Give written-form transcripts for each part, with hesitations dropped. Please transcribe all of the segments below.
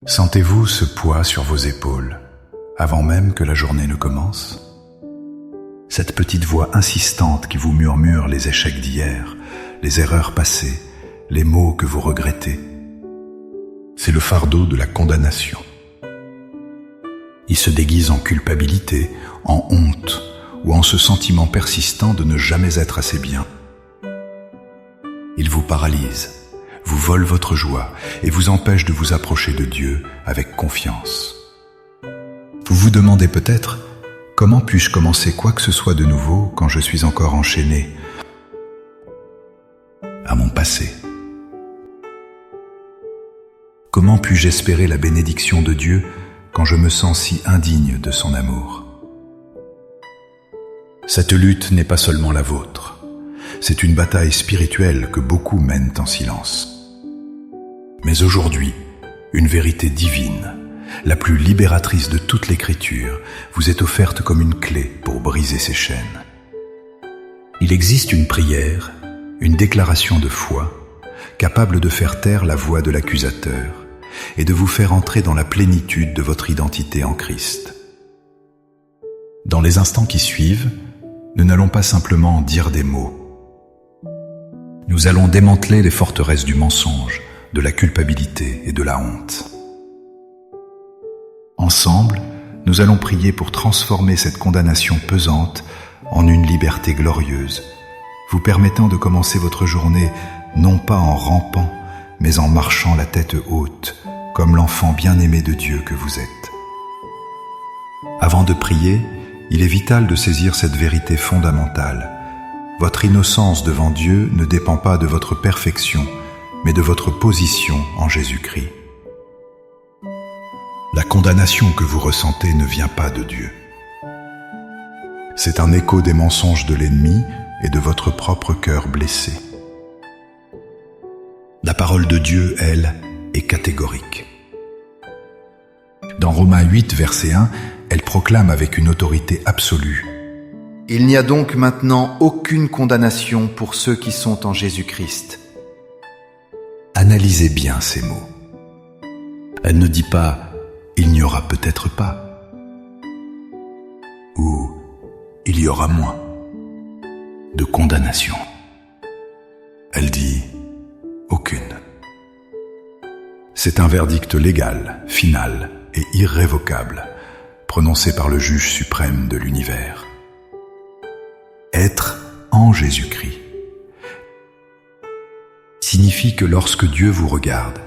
Sentez-vous ce poids sur vos épaules, avant même que la journée ne commence? Cette petite voix insistante qui vous murmure les échecs d'hier, les erreurs passées, les mots que vous regrettez. C'est le fardeau de la condamnation. Il se déguise en culpabilité, en honte ou en ce sentiment persistant de ne jamais être assez bien. Il vous paralyse, vous vole votre joie et vous empêche de vous approcher de Dieu avec confiance. Vous vous demandez peut-être, comment puis-je commencer quoi que ce soit de nouveau quand je suis encore enchaîné à mon passé? Comment puis-je espérer la bénédiction de Dieu quand je me sens si indigne de son amour? Cette lutte n'est pas seulement la vôtre. C'est une bataille spirituelle que beaucoup mènent en silence. Mais aujourd'hui, une vérité divine, la plus libératrice de toute l'Écriture, vous est offerte comme une clé pour briser ces chaînes. Il existe une prière, une déclaration de foi, capable de faire taire la voix de l'accusateur et de vous faire entrer dans la plénitude de votre identité en Christ. Dans les instants qui suivent, nous n'allons pas simplement dire des mots. Nous allons démanteler les forteresses du mensonge, de la culpabilité et de la honte. Ensemble, nous allons prier pour transformer cette condamnation pesante en une liberté glorieuse, vous permettant de commencer votre journée non pas en rampant, mais en marchant la tête haute, comme l'enfant bien-aimé de Dieu que vous êtes. Avant de prier, il est vital de saisir cette vérité fondamentale. Votre innocence devant Dieu ne dépend pas de votre perfection, mais de votre position en Jésus-Christ. La condamnation que vous ressentez ne vient pas de Dieu. C'est un écho des mensonges de l'ennemi et de votre propre cœur blessé. La parole de Dieu, elle, est catégorique. Dans Romains 8, verset 1, elle proclame avec une autorité absolue: Il n'y a donc maintenant aucune condamnation pour ceux qui sont en Jésus-Christ. Analysez bien ces mots. Elle ne dit pas « il n'y aura peut-être pas » ou « il y aura moins » de condamnation. Elle dit « aucune ». C'est un verdict légal, final et irrévocable, prononcé par le juge suprême de l'univers. Être en Jésus-Christ signifie que lorsque Dieu vous regarde,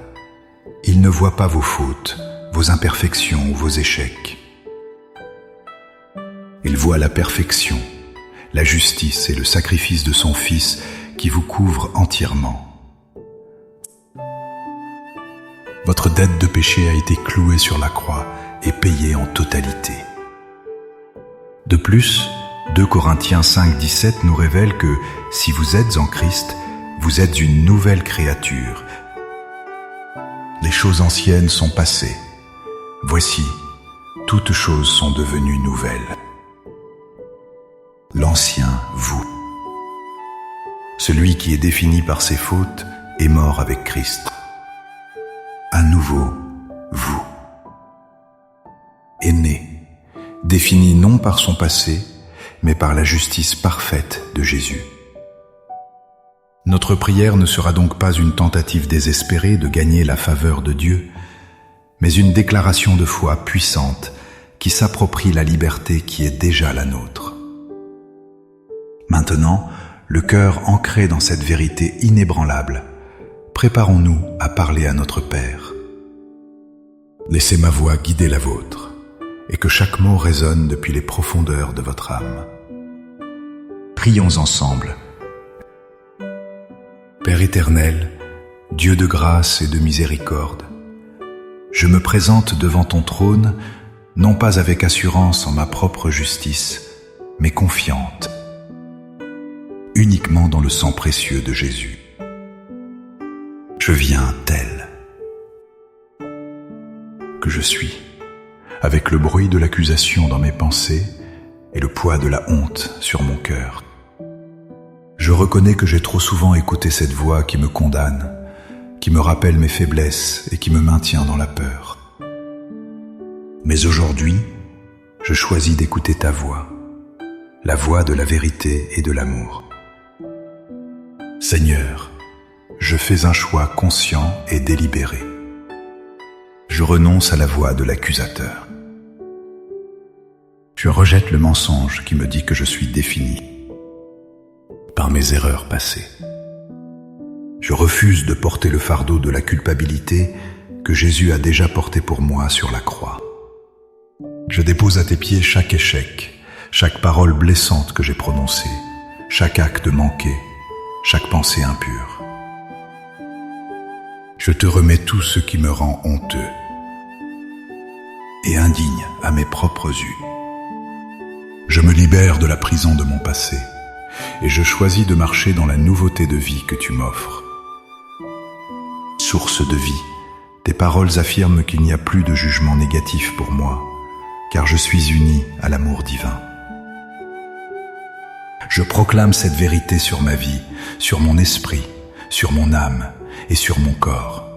il ne voit pas vos fautes, vos imperfections ou vos échecs. Il voit la perfection, la justice et le sacrifice de son Fils qui vous couvrent entièrement. Votre dette de péché a été clouée sur la croix et payée en totalité. De plus, 2 Corinthiens 5, 17 nous révèle que si vous êtes en Christ, vous êtes une nouvelle créature. Les choses anciennes sont passées. Voici, toutes choses sont devenues nouvelles. L'ancien vous. Celui qui est défini par ses fautes est mort avec Christ. Un nouveau vous est né, défini non par son passé, mais par la justice parfaite de Jésus. Notre prière ne sera donc pas une tentative désespérée de gagner la faveur de Dieu, mais une déclaration de foi puissante qui s'approprie la liberté qui est déjà la nôtre. Maintenant, le cœur ancré dans cette vérité inébranlable, préparons-nous à parler à notre Père. Laissez ma voix guider la vôtre, et que chaque mot résonne depuis les profondeurs de votre âme. Prions ensemble. Père éternel, Dieu de grâce et de miséricorde, je me présente devant ton trône, non pas avec assurance en ma propre justice, mais confiante, uniquement dans le sang précieux de Jésus. Je viens tel que je suis, avec le bruit de l'accusation dans mes pensées et le poids de la honte sur mon cœur. Je reconnais que j'ai trop souvent écouté cette voix qui me condamne, qui me rappelle mes faiblesses et qui me maintient dans la peur. Mais aujourd'hui, je choisis d'écouter ta voix, la voix de la vérité et de l'amour. Seigneur, je fais un choix conscient et délibéré. Je renonce à la voix de l'accusateur. Je rejette le mensonge qui me dit que je suis défini par mes erreurs passées. Je refuse de porter le fardeau de la culpabilité que Jésus a déjà porté pour moi sur la croix. Je dépose à tes pieds chaque échec, chaque parole blessante que j'ai prononcée, chaque acte manqué, chaque pensée impure. Je te remets tout ce qui me rend honteux et indigne à mes propres yeux. Je me libère de la prison de mon passé et je choisis de marcher dans la nouveauté de vie que tu m'offres. Source de vie, tes paroles affirment qu'il n'y a plus de jugement négatif pour moi, car je suis uni à l'amour divin. Je proclame cette vérité sur ma vie, sur mon esprit, sur mon âme et sur mon corps.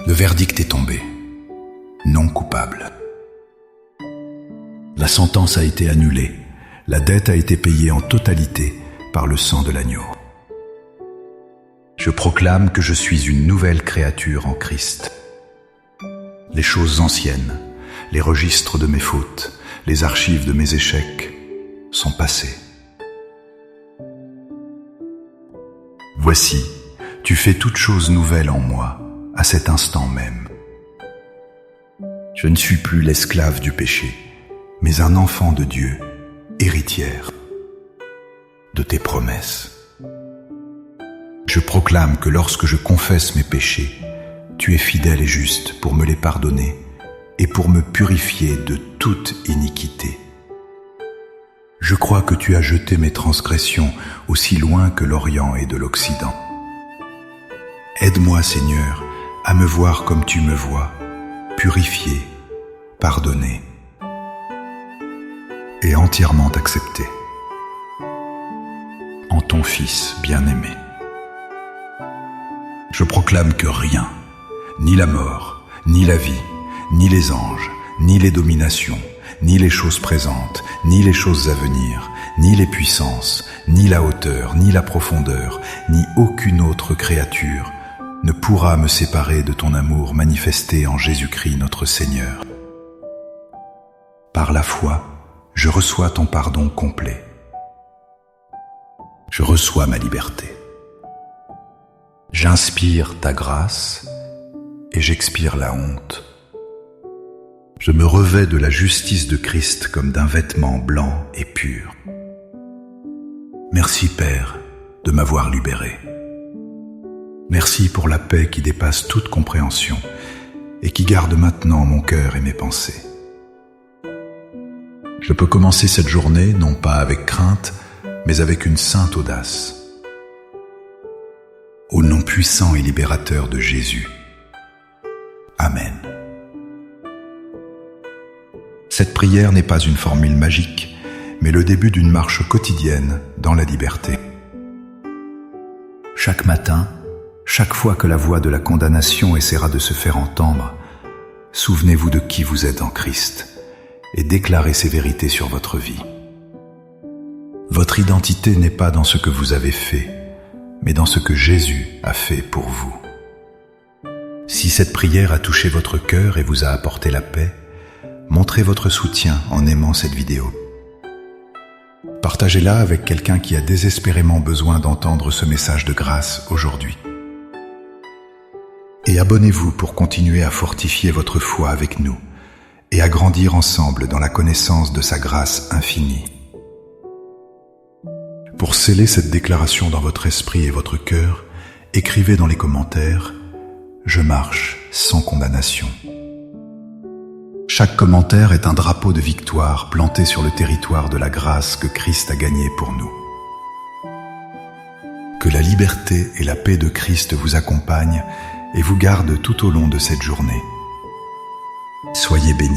Le verdict est tombé. Non coupable. La sentence a été annulée. La dette a été payée en totalité par le sang de l'agneau. Je proclame que je suis une nouvelle créature en Christ. Les choses anciennes, les registres de mes fautes, les archives de mes échecs sont passés. Voici, tu fais toutes choses nouvelles en moi, à cet instant même. Je ne suis plus l'esclave du péché, mais un enfant de Dieu, héritière de tes promesses. Je proclame que lorsque je confesse mes péchés, tu es fidèle et juste pour me les pardonner et pour me purifier de toute iniquité. Je crois que tu as jeté mes transgressions aussi loin que l'Orient et de l'Occident. Aide-moi, Seigneur, à me voir comme tu me vois, purifié, pardonné et entièrement accepté en ton Fils bien-aimé. Je proclame que rien, ni la mort, ni la vie, ni les anges, ni les dominations, ni les choses présentes, ni les choses à venir, ni les puissances, ni la hauteur, ni la profondeur, ni aucune autre créature ne pourra me séparer de ton amour manifesté en Jésus-Christ notre Seigneur. Par la foi, je reçois ton pardon complet. Je reçois ma liberté. J'inspire ta grâce et j'expire la honte. Je me revêts de la justice de Christ comme d'un vêtement blanc et pur. Merci Père de m'avoir libéré. Merci pour la paix qui dépasse toute compréhension et qui garde maintenant mon cœur et mes pensées. Je peux commencer cette journée non pas avec crainte, mais avec une sainte audace. Au nom puissant et libérateur de Jésus. Amen. Cette prière n'est pas une formule magique, mais le début d'une marche quotidienne dans la liberté. Chaque matin, chaque fois que la voix de la condamnation essaiera de se faire entendre, souvenez-vous de qui vous êtes en Christ et déclarez ces vérités sur votre vie. Votre identité n'est pas dans ce que vous avez fait, mais dans ce que Jésus a fait pour vous. Si cette prière a touché votre cœur et vous a apporté la paix, montrez votre soutien en aimant cette vidéo. Partagez-la avec quelqu'un qui a désespérément besoin d'entendre ce message de grâce aujourd'hui. Et abonnez-vous pour continuer à fortifier votre foi avec nous et à grandir ensemble dans la connaissance de sa grâce infinie. Pour sceller cette déclaration dans votre esprit et votre cœur, écrivez dans les commentaires « Je marche sans condamnation ». Chaque commentaire est un drapeau de victoire planté sur le territoire de la grâce que Christ a gagné pour nous. Que la liberté et la paix de Christ vous accompagnent et vous gardent tout au long de cette journée. Soyez bénis.